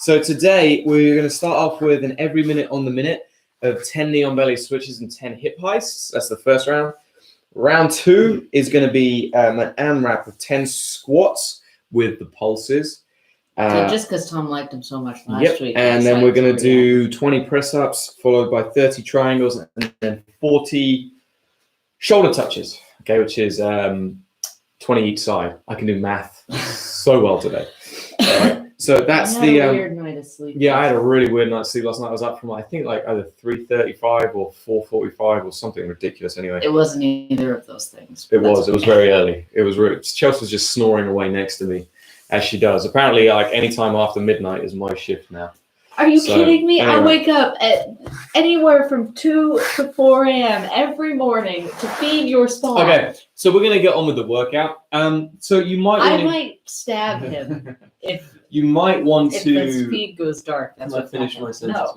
So today we're going to start off with an every minute on the minute of 10 knee on belly switches and 10 hip heists. That's the first round. Round 2 is going to be an AMRAP of 10 squats with the pulses. So just because Tom liked him so much last week. And then we're going to do 20 press-ups followed by 30 triangles and then 40 shoulder touches, okay, which is 20 each side. I can do math so well today. All right. So that's the weird night of sleep. Yeah, I had a really weird night's sleep last night. I was up from I think like either 3:35 or 4:45 or something ridiculous. Anyway, it wasn't either of those things. It was very early. It was rude. Chelsea was just snoring away next to me, as she does. Apparently, like any time after midnight is my shift now. Are you kidding me? Anyway. I wake up at anywhere from 2 to 4 a.m. every morning to feed your spawn. Okay, so we're gonna get on with the workout. So you might. I might stab him if you might want if to. the feed goes dark. That's what finish my sentence.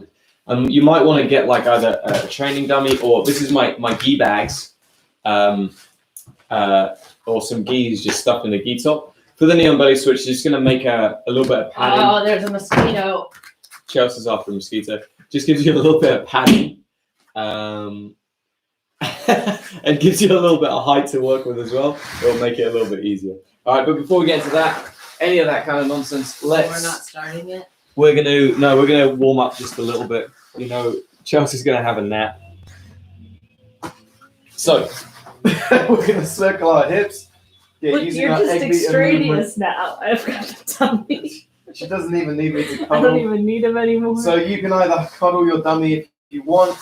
No. You might want to get like either a training dummy or this is my gi bags, or some gis just stuffed in the gi top. For the knee on belly switch, just gonna make a little bit of padding. Oh, there's a mosquito. Chelsea's after a mosquito. Just gives you a little bit of padding, and gives you a little bit of height to work with as well. It'll make it a little bit easier. All right, but before we get into that, any of that kind of nonsense, We're not starting yet. We're gonna warm up just a little bit. You know, Chelsea's gonna have a nap. So we're gonna circle our hips. Yeah, look, you're just extraneous now. I've got the tummy. She doesn't even need me to cuddle. I don't even need him anymore. So you can either cuddle your dummy if you want,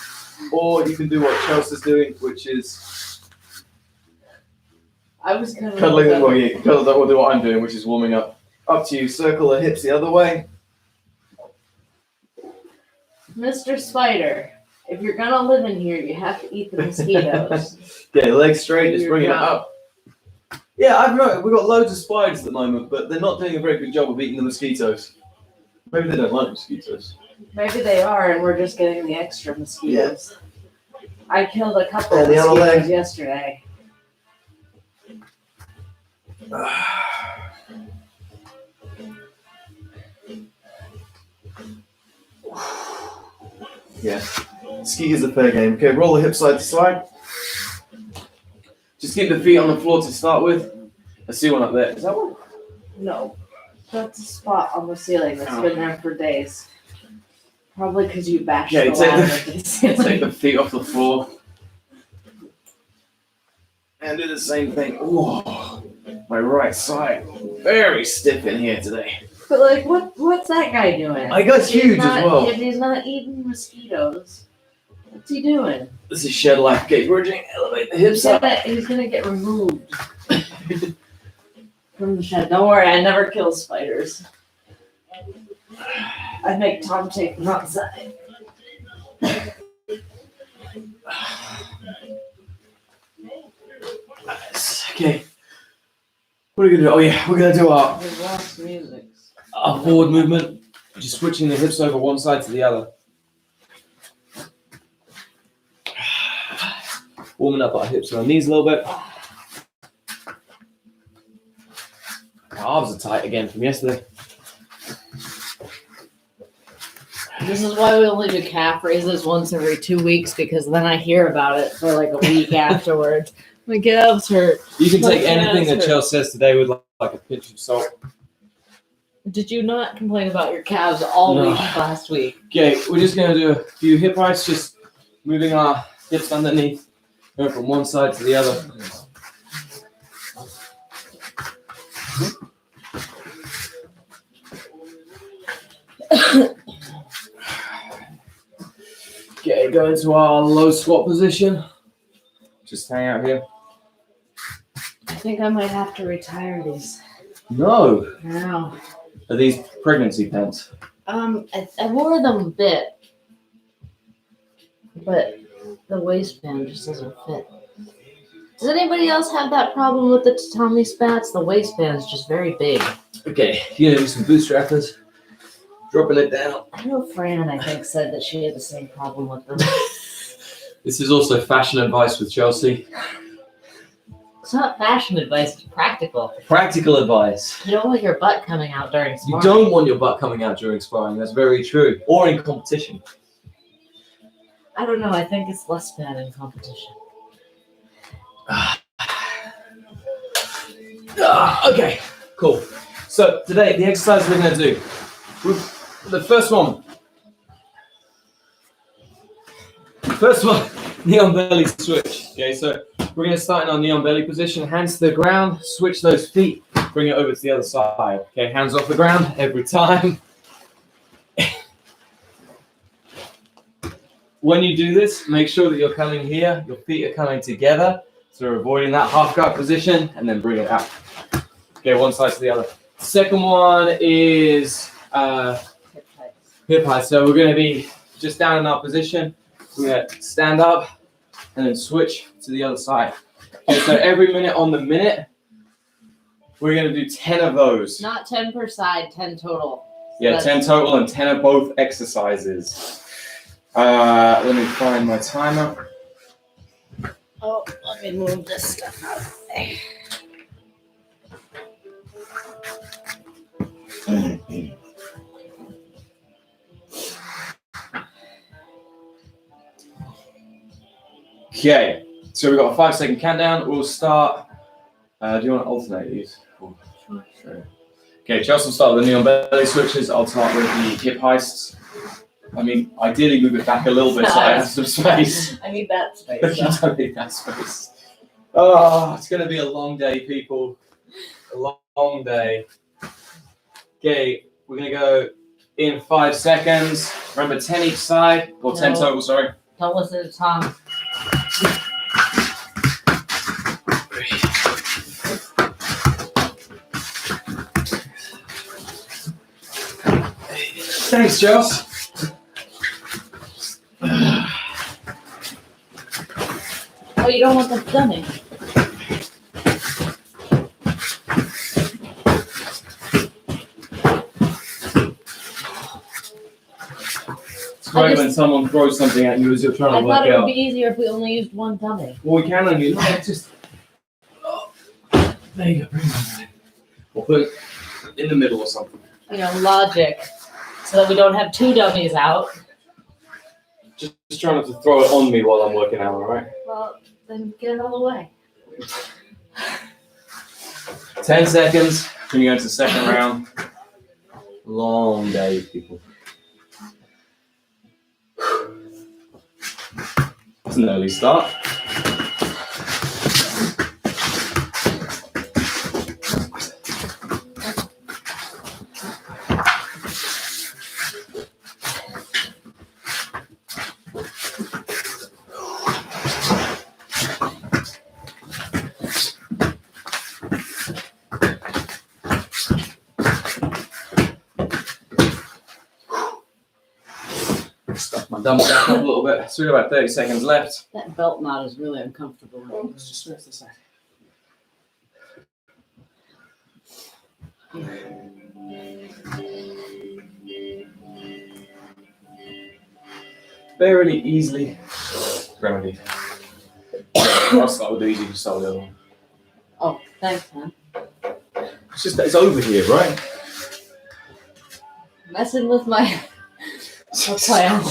or you can do what Chelsea's doing, which is I was kind of cuddling. Well, yeah, cuddle that will do what I'm doing, which is warming up. Up to you. Circle the hips the other way. Mr. Spider, if you're gonna live in here, you have to eat the mosquitoes. Yeah, legs straight. Just bring it up. Yeah, I've noticed we've got loads of spiders at the moment, but they're not doing a very good job of eating the mosquitoes. Maybe they don't like mosquitoes. Maybe they are, and we're just getting the extra mosquitoes. Yeah. I killed a couple of the other mosquitoes leg. yesterday. Yeah, ski is a fair game. Okay, roll the hips side to side. Just keep the feet on the floor to start with. I see one up there. Is that one? No, that's a spot on the ceiling that's been there for days. Probably because you bashed the ladder into the ceiling. Take the feet off the floor. And do the same thing. Whoa, my right side. Very stiff in here today. But like, what's that guy doing? My gut's huge as well. If he's not eating mosquitoes, what's he doing? This is shed life gate bridging. Elevate the hips up. He's gonna get removed from the shed. Don't worry, I never kill spiders. I make Tom take them outside. Nice. Okay. What are we gonna do? Oh yeah, we're gonna do our forward movement. Just switching the hips over one side to the other. Warming up our hips and our knees a little bit. Calves are tight again from yesterday. This is why we only do calf raises once every 2 weeks, because then I hear about it for like a week afterwards. My calves hurt. You can take anything that Chelsea says today with like a pinch of salt. Did you not complain about your calves all week last week? Okay, we're just going to do a few hip heists, just moving our hips underneath, going from one side to the other. Okay, go into our low squat position. Just hang out here. I think I might have to retire these. No. No. Are these pregnancy pants? I wore them a bit, but the waistband just doesn't fit. Does anybody else have that problem with the tatami spats? The waistband is just very big. Okay, you're gonna do some bootstrappers. Dropping it down. I know Fran, I think, said that she had the same problem with them. This is also fashion advice with Chelsea. It's not fashion advice, it's practical. Practical advice. You don't want your butt coming out during You sparring. don't want your butt coming out during sparring. That's very true. Or in competition. I don't know, I think it's less bad in competition. Okay, cool. So today, the exercise we're going to do, the first one, knee on belly switch. Okay, so we're going to start in our knee on belly position, hands to the ground, switch those feet, bring it over to the other side. Okay, hands off the ground every time. When you do this, make sure that you're coming here, your feet are coming together, so we're avoiding that half guard position, and then bring it out. Okay, one side to the other. Second one is hip heist. So we're going to be just down in our position. We're going to stand up and then switch to the other side. Okay, so every minute on the minute, we're going to do 10 of those. Not 10 per side, 10 total. Yeah, 10 total and 10 of both exercises. Let me find my timer. Oh, let me move this stuff out of the way. Okay, so we've got a 5-second countdown. We'll start. Do you want to alternate these? Sure. Okay, Chelsea will start with the knee on belly switches. I'll start with the hip heists. I mean, ideally move it back a little bit so I have some space. I need that space. You don't need that space. Oh, it's going to be a long day, people. A long day. Okay, we're going to go in 5 seconds. Remember, 10 each side, or 10 total, sorry. Don't listen to Tom. Thanks, Joss. Oh, you don't want them dummy. It's great when someone throws something at you as you're trying to work out. I thought it would be easier if we only used one dummy. Well, we can only just. Oh, there you go. Bring it on. We'll put it in the middle or something. You know, logic. So that we don't have two dummies out. Just try not to throw it on me while I'm working out, all right? Well, then get it all the way. 10 seconds. Then you go into the second round. Long day, people. It's an early start. Stuff my dumbbell back up a little bit. So we've got about 30 seconds left. That belt knot is really uncomfortable. Let's just stretch this out. Fairly easily remedied. I'll start with the easy, start with the other one. Oh, thanks, man. It's just that it's over here, right? Messing with my plan.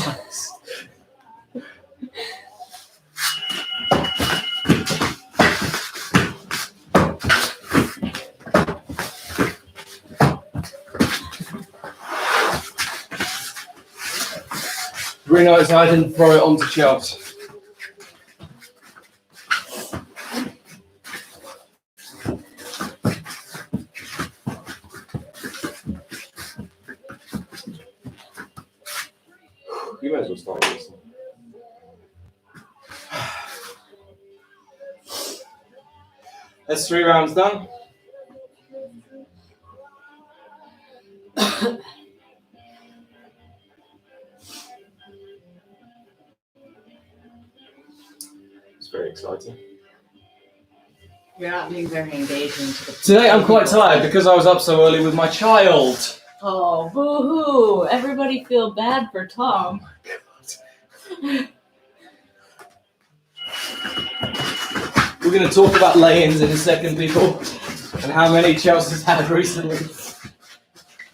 Really notice I didn't throw it onto Chelsea. You might as well start with this one. That's 3 rounds done. It's very exciting. You're not being very engaging to the Today I'm quite tired because I was up so early with my child. Oh, boo-hoo. Everybody feel bad for Tom. We're going to talk about lay-ins in a second, people, and how many Chelsea's had recently.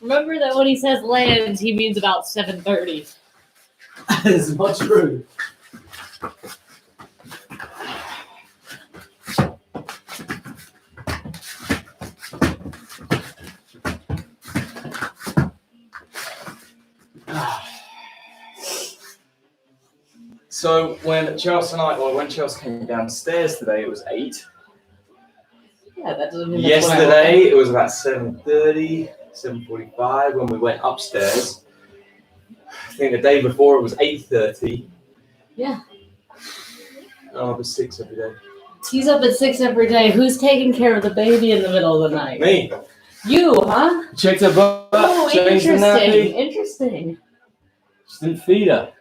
Remember that when he says lands, he means about 7:30. That is not true. So when Chelsea came downstairs today, it was 8. Yeah, that doesn't mean Yesterday, it was about 7:30, 7:45 when we went upstairs. I think the day before it was 8:30. Yeah. Oh, it was 6 every day. He's up at 6 every day. Who's taking care of the baby in the middle of the night? Me. You, huh? Checked her butt, Oh, changed the nappy. Interesting. Just didn't feed her.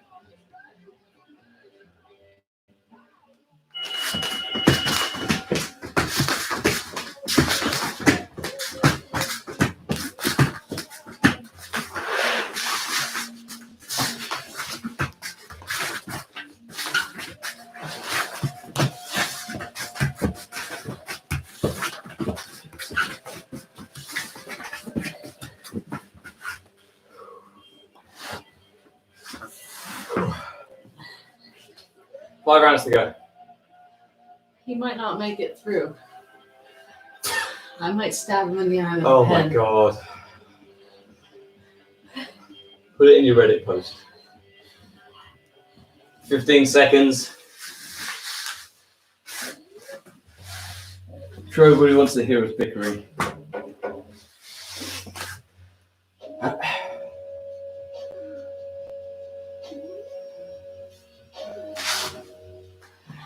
Five rounds to go. He might not make it through. I might stab him in the eye with Oh a pen. my god. Put it in your Reddit post. 15 seconds. I'm sure everybody wants to hear us bickering.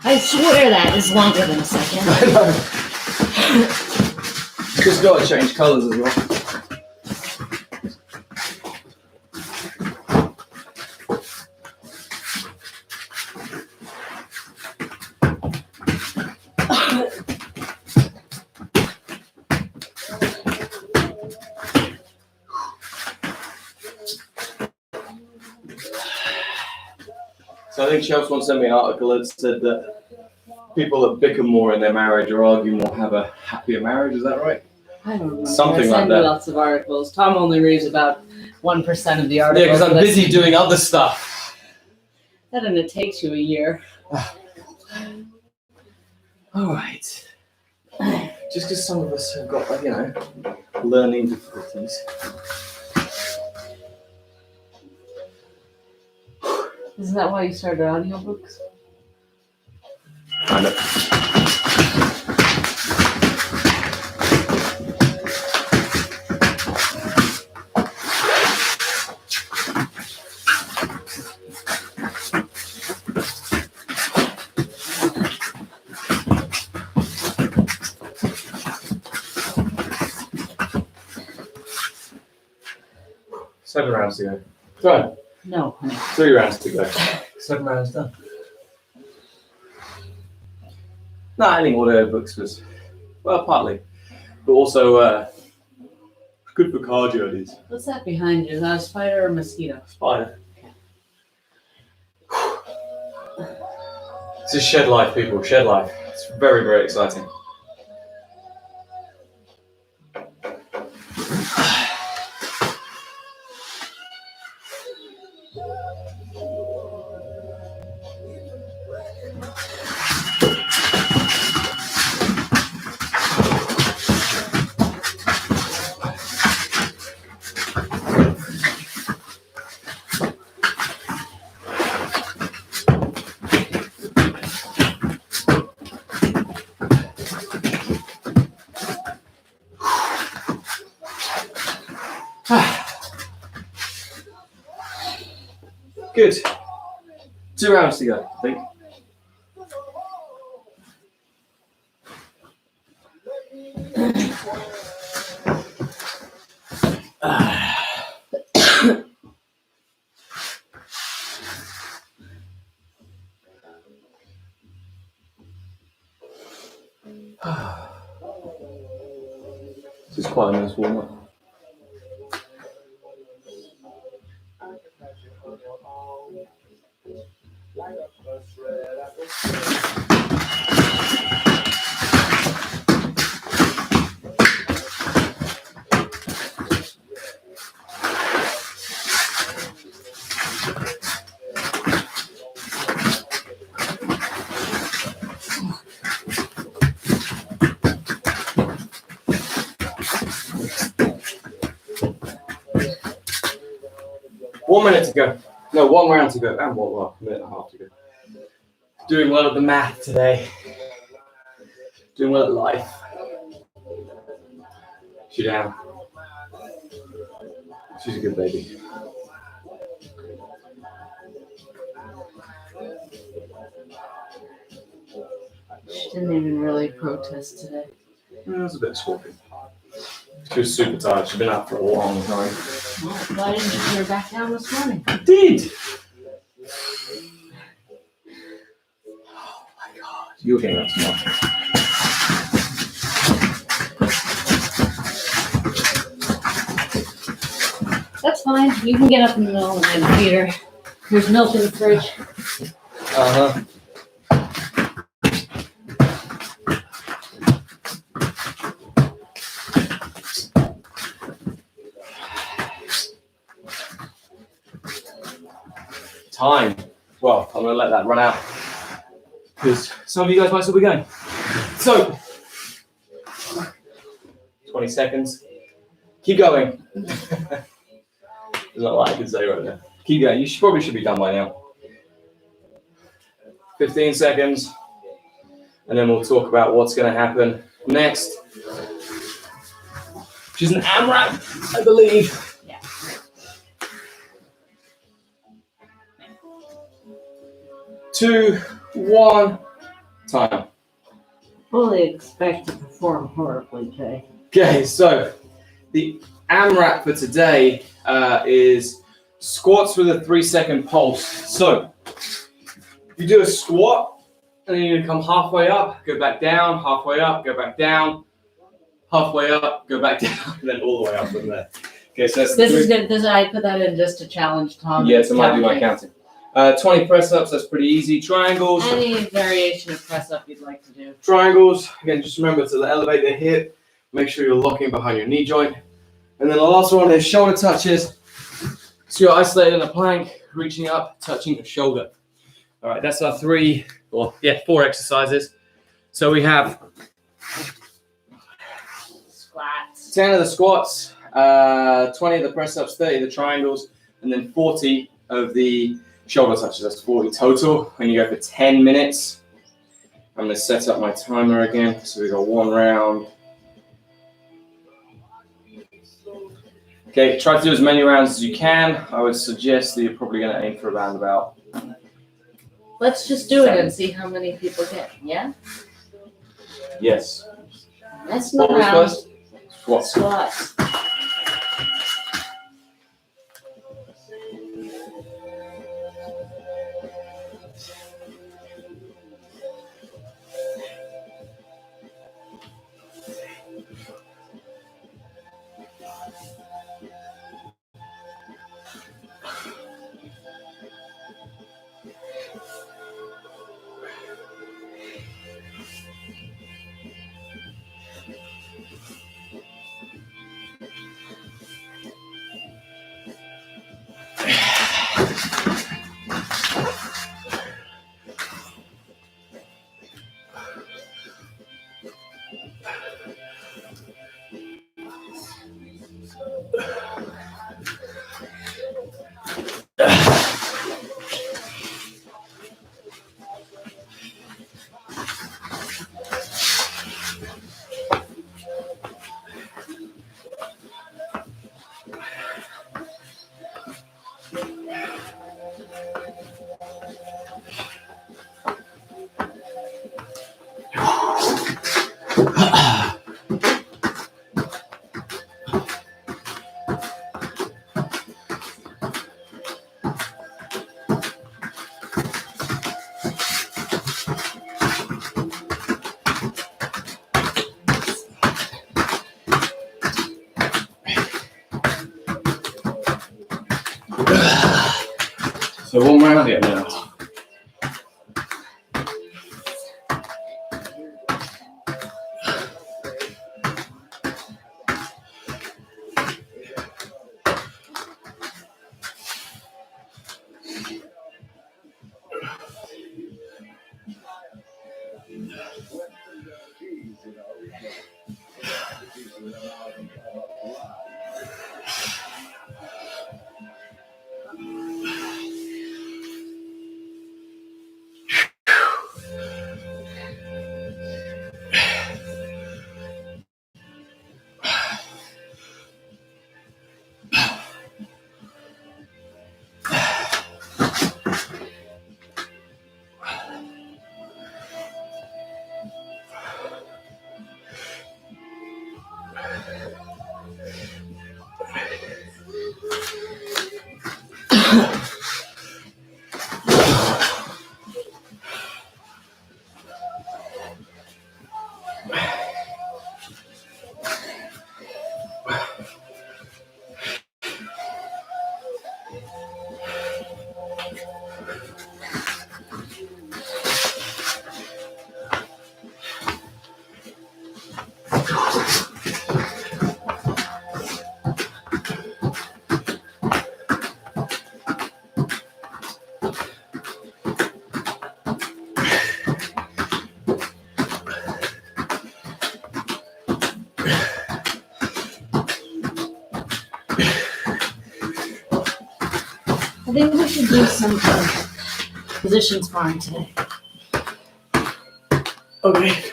I swear that is longer than a second. I know. Just gotta change colours as well. So I think Chelsea once sent me an article that said that people that bicker more in their marriage or argue more have a happier marriage. Is that right? I don't know. Something I like send that. you lots of articles. Tom only reads about 1% of the articles. Yeah, because I'm busy doing other stuff. That and it takes you a year. All right. Just because some of us have got, learning difficulties. Isn't that why you started audiobooks? Kind of. Seven rounds to go. Done. No, honey. 3 rounds to go. 7 rounds done. No, I think audiobooks was, well, partly, but also good for cardio. It is. What's that behind you? Is that a spider or a mosquito? Spider. This is shed life, people. Shed life. It's very, very exciting. Good. 2 rounds to go, I think. This is quite a nice warm up. 1 minute to go. No, 1 round to go. And what? A minute and a half to go. Doing well at the math today. Doing well at life. She's down. She's a good baby. She didn't even really protest today. It was a bit swampy. She was super tired. She's been up for a long time. Well, why didn't you put her back down this morning? I did. Oh my god. You'll get that tomorrow. That's fine. You can get up in the middle and feed her. There's milk in the fridge. Uh-huh. Time. Well, I'm going to let that run out because some of you guys might still be going. So, 20 seconds. Keep going. There's not a lot I can say right now. Keep going. You probably should be done by now. 15 seconds. And then we'll talk about what's going to happen next. Which is an AMRAP, I believe. Yeah. Two, one, time. Fully expect to perform horribly today. Okay, so the AMRAP for today is squats with a 3-second pulse. So you do a squat, and then you come halfway up, go back down, halfway up, go back down, halfway up, go back down, and then all the way up from there. Okay, so that's This is good. I put that in just to challenge Tom. Yes, I might do my counting. 20 press-ups, that's pretty easy. Triangles. Any variation of press-up you'd like to do. Triangles, again, just remember to elevate the hip, make sure you're locking behind your knee joint. And then the last one is shoulder touches. So you're isolated in a plank, reaching up, touching your shoulder. All right, that's our 4 exercises. So we have Squats. 10 of the squats, 20 of the press-ups, 30 of the triangles, and then 40 of the shoulder touches. That's 40 total. And you go for 10 minutes. I'm going to set up my timer again. So we've got 1 round. Okay, try to do as many rounds as you can. I would suggest that you're probably going to aim for around about. Let's just do it and see how many people get. Yeah? Yes. Let's What go was around. first? Squats. Squats. So 1 round, yeah, no. I think we should do some position sparring today. Okay.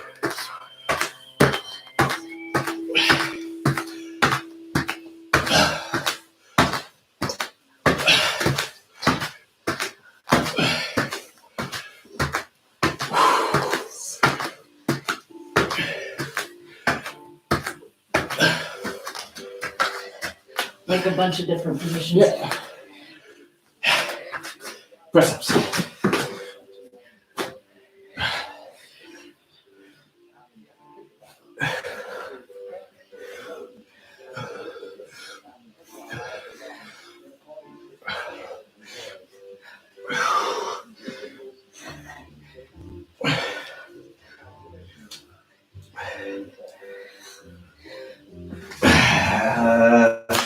Like a bunch of different positions. Yeah. Press ups.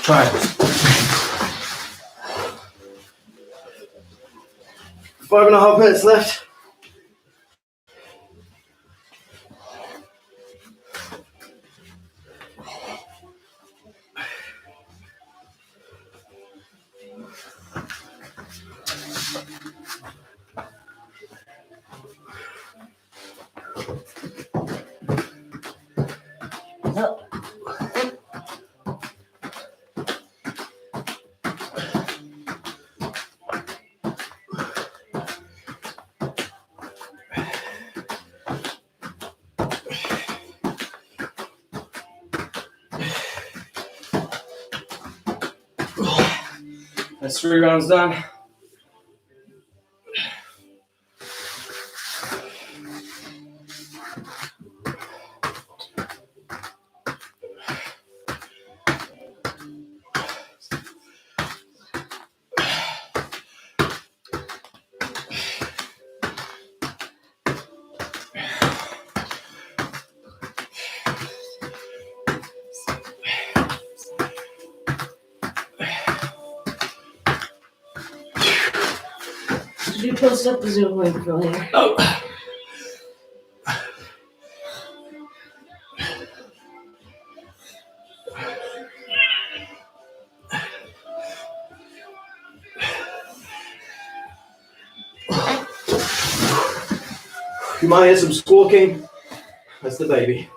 Triangles. 5.5 minutes left. Oh. That's 3 rounds done. Did you post up the Zoom link for later? Oh. You might hear some squawking. That's the baby.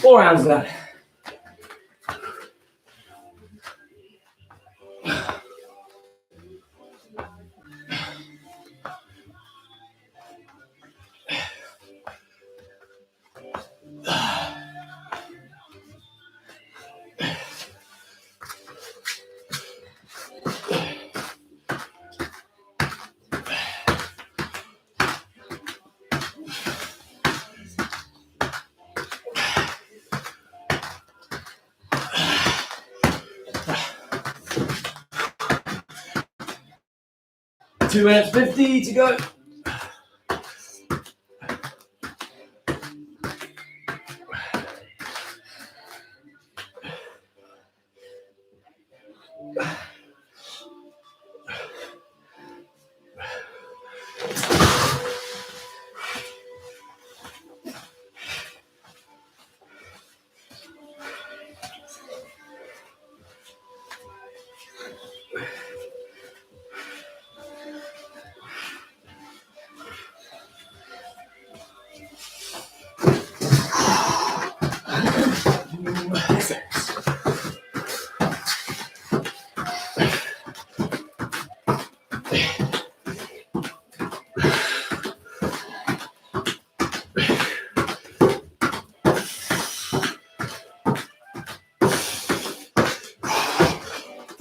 Four rounds done. Two minutes 50 to go.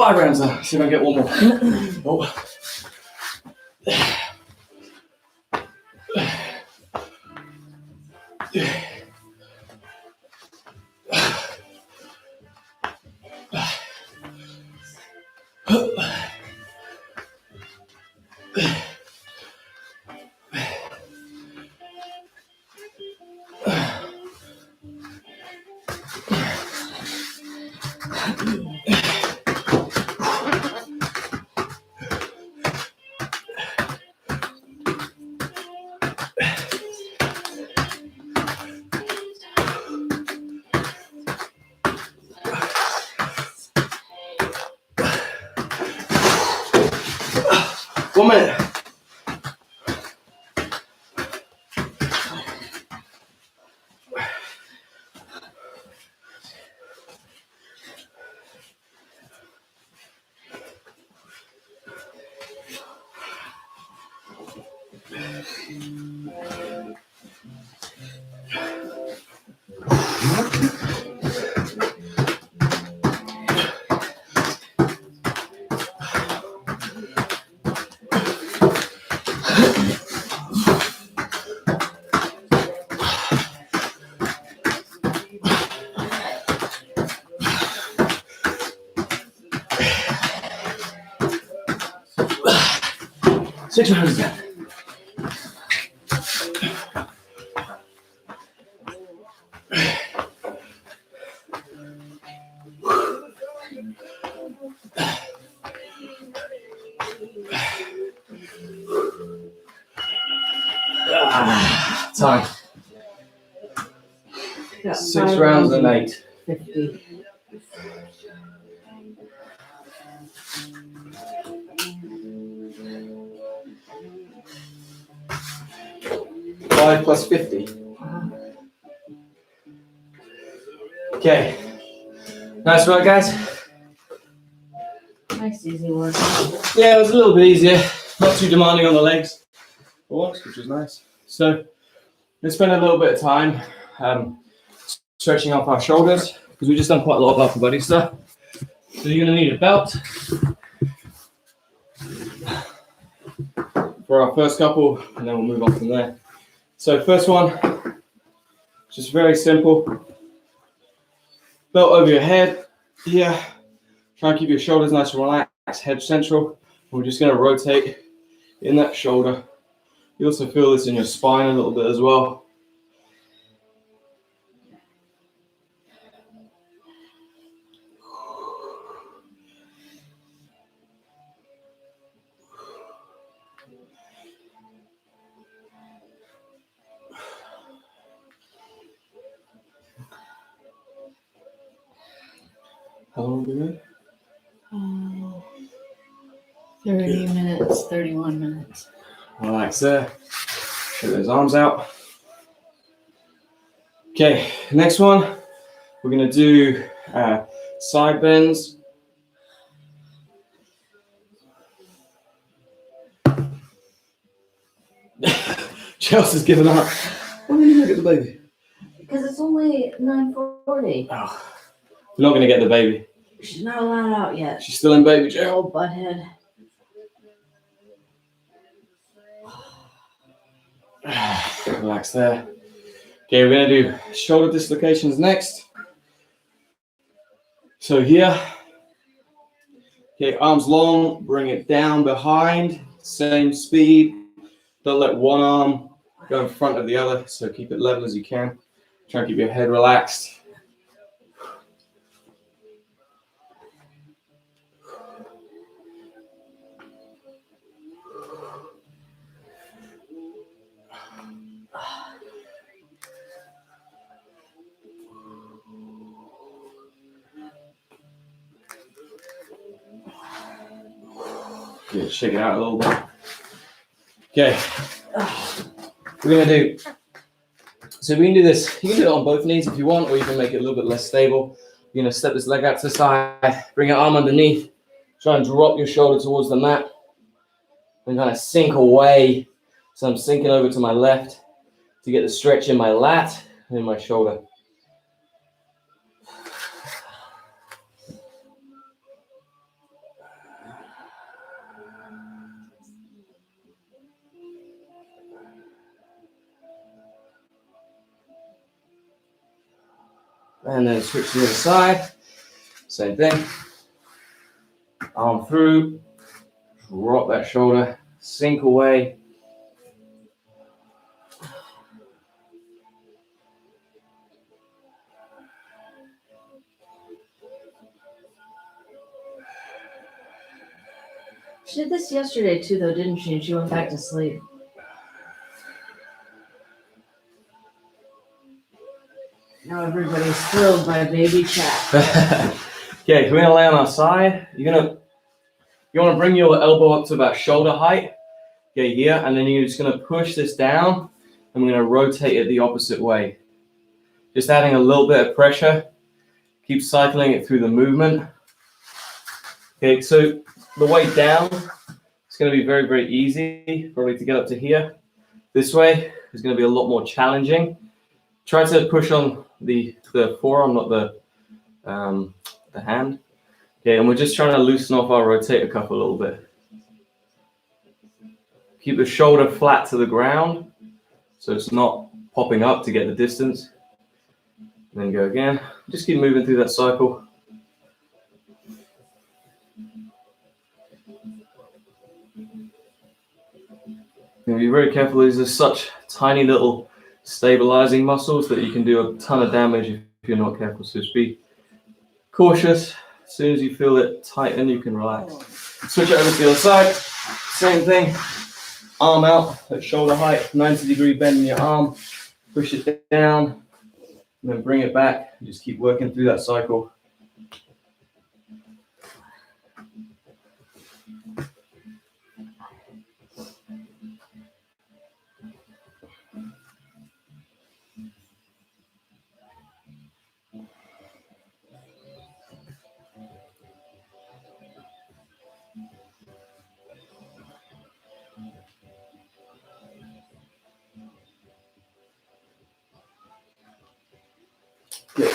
5 rounds now. See if I can get one more. Oh. One minute. Six rounds again. Time. 6 rounds and 8. 50. Five plus 50. Okay. Nice work, guys. Nice, easy work. Yeah, it was a little bit easier. Not too demanding on the legs for once, which was nice. So let's spend a little bit of time stretching up our shoulders because we've just done quite a lot of upper body stuff. So you're going to need a belt for our first couple, and then we'll move on from there. So first one, just very simple. Belt over your head. Yeah. Try and keep your shoulders nice and relaxed, head central. We're just going to rotate in that shoulder. You also feel this in your spine a little bit as well. How long have we been? 30 minutes, 31 minutes. Relax there. Get those arms out. Okay, next one, we're going to do side bends. Chelsea's given up. Why don't you look at the baby? Because it's only 9:40. Oh, we're not going to get the baby. She's not allowed out yet. She's still in baby jail. Old butthead. Relax there. Okay, we're going to do shoulder dislocations next. So here, okay, arms long, bring it down behind, same speed. Don't let one arm go in front of the other, so keep it level as you can. Try and keep your head relaxed. Yeah, shake it out a little bit. Okay, we're gonna do, so we can do this, you can do it on both knees if you want, or you can make it a little bit less stable. You're gonna step this leg out to the side, bring your arm underneath, try and drop your shoulder towards the mat, and kind of sink away. So I'm sinking over to my left to get the stretch in my lat and in my shoulder. And then switch to the other side. Same thing. Arm through, drop that shoulder, sink away. She did this yesterday too, though, didn't she? And she went back to sleep. Now everybody's thrilled by baby chat. Okay, we're gonna lay on our side. You want to bring your elbow up to about shoulder height. Okay, here, and then you're just gonna push this down, and we're gonna rotate it the opposite way. Just adding a little bit of pressure. Keep cycling it through the movement. Okay, so the way down, it's going to be very, very easy, probably to get up to here. This way is going to be a lot more challenging. Try to push on the forearm, not the hand. Okay, and we're just trying to loosen off our rotator cuff a little bit. Keep the shoulder flat to the ground, so it's not popping up to get the distance. And then go again. Just keep moving through that cycle. And be very careful. These are such tiny little stabilizing muscles that you can do a ton of damage if you're not careful. So just be cautious. As soon as you feel it tighten, you can relax. Switch it over to the other side. Same thing. Arm out at shoulder height, 90-degree bend in your arm. Push it down, and then bring it back. Just keep working through that cycle.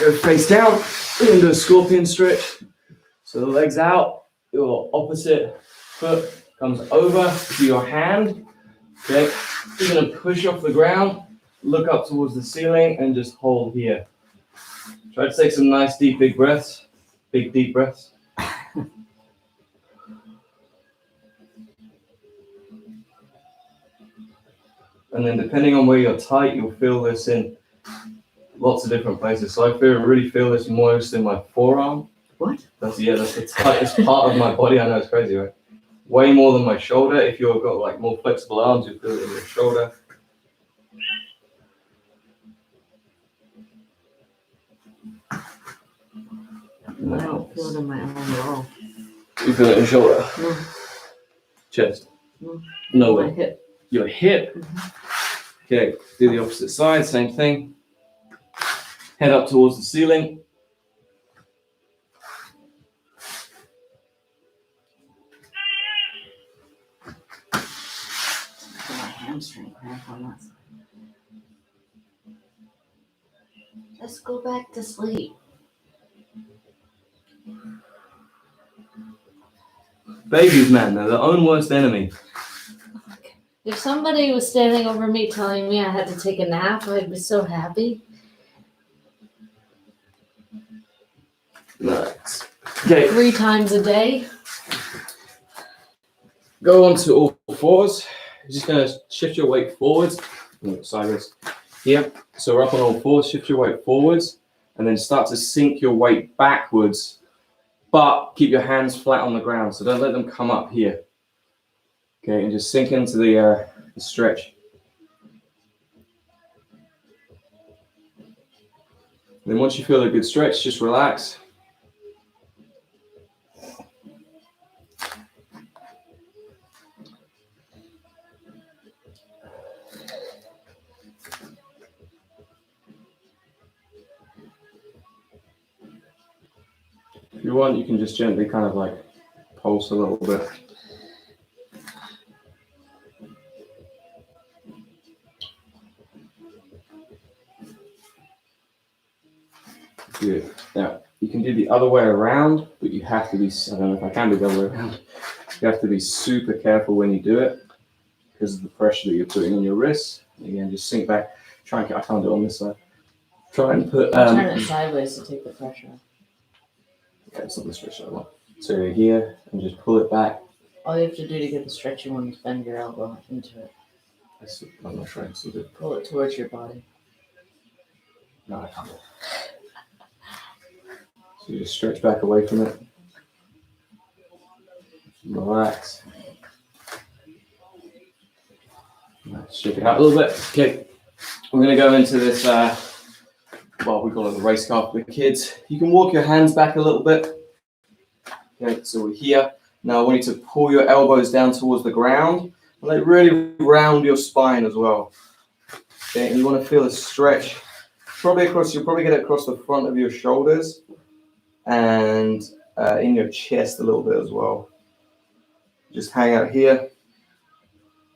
Go face down. We're going to do a scorpion stretch. So the legs out, your opposite foot comes over to your hand. Okay, you're going to push off the ground, look up towards the ceiling, and just hold here. Try to take some nice deep, big breaths. Big, deep breaths. And then depending on where you're tight, you'll feel this in lots of different places. So I really feel this most in my forearm. What? That's the tightest part of my body. I know it's crazy, right? Way more than my shoulder. If you've got like more flexible arms, you'll feel it in your shoulder. I don't feel it in my arm at all. You feel it in your shoulder? No. Chest? No. No My way. hip. Your hip? Mm-hmm. Okay, do the opposite side, same thing. Head up towards the ceiling. My hamstring cramp on that side. Just go back to sleep. Babies, man, they're their own worst enemy. If somebody was standing over me telling me I had to take a nap, I'd be so happy. Nice. Okay. 3 times a day. Go on to all fours. You're just going to shift your weight forwards. Sideways. Here. So we're up on all fours. Shift your weight forwards. And then start to sink your weight backwards. But keep your hands flat on the ground. So don't let them come up here. Okay. And just sink into the stretch. And then once you feel a good stretch, just relax. If you want, you can just gently kind of like pulse a little bit. Good. Now, you can do the other way around, but you have to be, I don't know if I can do the other way around. You have to be super careful when you do it because of the pressure that you're putting on your wrists. Again, just sink back. I can't do it on this side. Try and put. Turn it sideways to take the pressure off. Yeah, it's not the stretch I want. So you're here and just pull it back. All you have to do to get the stretchy one is bend your elbow into it. I'm not sure I can still do it. Pull it towards your body. No, I can't. So you just stretch back away from it. Relax. Shake it out a little bit. Okay, we're going to go into this, well, we call it the race car for the kids. You can walk your hands back a little bit. Okay, so we're here. Now I want you to pull your elbows down towards the ground and like really round your spine as well. Okay, and you want to feel a stretch probably across, you'll probably get it across the front of your shoulders and in your chest a little bit as well. Just hang out here.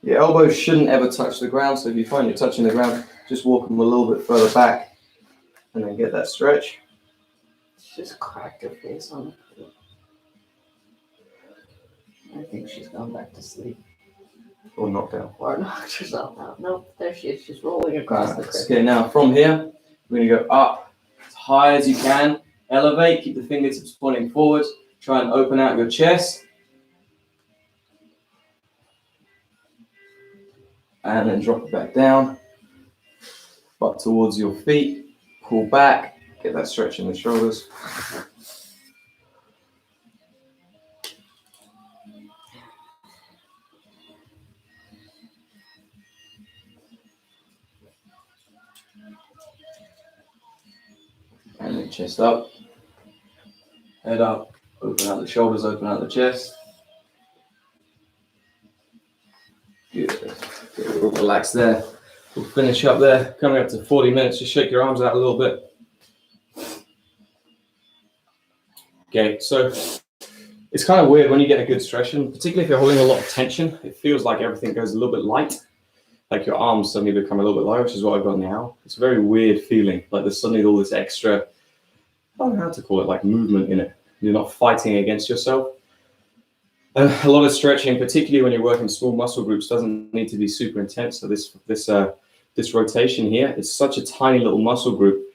Your elbows shouldn't ever touch the ground, so if you find you're touching the ground, just walk them a little bit further back and then get that stretch. Just cracked her face on it. I think she's gone back to sleep. Or knocked out. Or knocked herself out. Nope, there she is. She's rolling across the crib. Okay, now from here, we're going to go up as high as you can. Elevate, keep the fingertips pointing forward. Try and open out your chest. And then drop it back down. Butt towards your feet. Pull back. Get that stretch in the shoulders. And then chest up. Head up. Open out the shoulders, open out the chest. Good. Get a little relaxed there. We'll finish up there. Coming up to 40 minutes. Just shake your arms out a little bit. Okay, so it's kind of weird when you get a good stretch, and particularly if you're holding a lot of tension, it feels like everything goes a little bit light. Like your arms suddenly become a little bit lighter, which is what I've got now. It's a very weird feeling. Like there's suddenly all this extra, I don't know how to call it, like movement in it. You're not fighting against yourself. A lot of stretching, particularly when you're working small muscle groups, doesn't need to be super intense. So this rotation here is such a tiny little muscle group.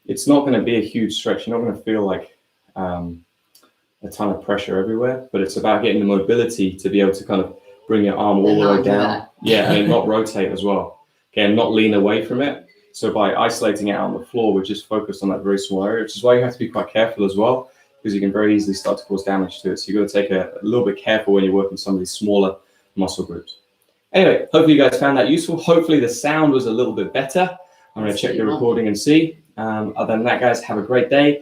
It's not going to be a huge stretch. You're not going to feel like a ton of pressure everywhere, but it's about getting the mobility to be able to kind of bring your arm all the way down. Yeah, and not rotate as well. Okay, and not lean away from it. So by isolating it out on the floor, we're just focused on that very small area, which is why you have to be quite careful as well, because you can very easily start to cause damage to it. So you've got to take a little bit careful when you're working some of these smaller muscle groups. Anyway, hopefully you guys found that useful. Hopefully the sound was a little bit better. I'm going to check the recording and see. Other than that, guys, have a great day.